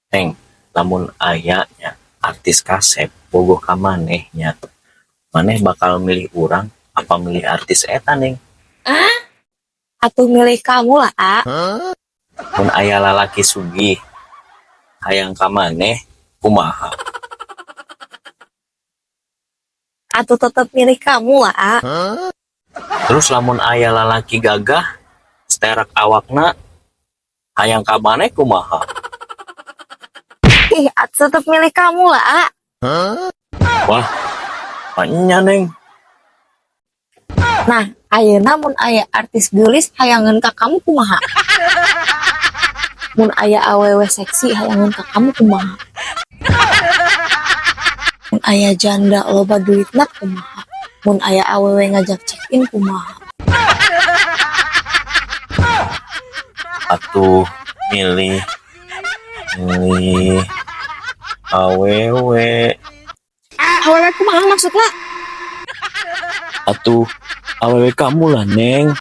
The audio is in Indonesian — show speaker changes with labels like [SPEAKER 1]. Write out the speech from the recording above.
[SPEAKER 1] Neng, lamun ayanya artis kasep bogoh ka manehnya, maneh bakal milih urang apa milih artis eta, Neng?
[SPEAKER 2] Atuh milih kamu lah, A.
[SPEAKER 1] Mun aya lalaki sugih hayang ka maneh kumaha?
[SPEAKER 2] Atuh tetep milih kamu lah, A.
[SPEAKER 1] Terus lamun aya lalaki gagah sterak awakna hayang ka maneh kumaha?
[SPEAKER 2] Ih, atuh tetep milih kamu lah, A.
[SPEAKER 1] Wah, nya Neng.
[SPEAKER 2] Nah, ayeuna mun aya artis geulis hayangan ka kamu kumaha? Mun aya awewe seksi hayangan ka kamu kumaha? Mun aya janda loba duitna kumaha? Mun aya awewe ngajak check-in kumaha?
[SPEAKER 1] Atuh milih awewe.
[SPEAKER 2] Awewe kumaha maksudna?
[SPEAKER 1] Atuh awewe kamu lah, Neng.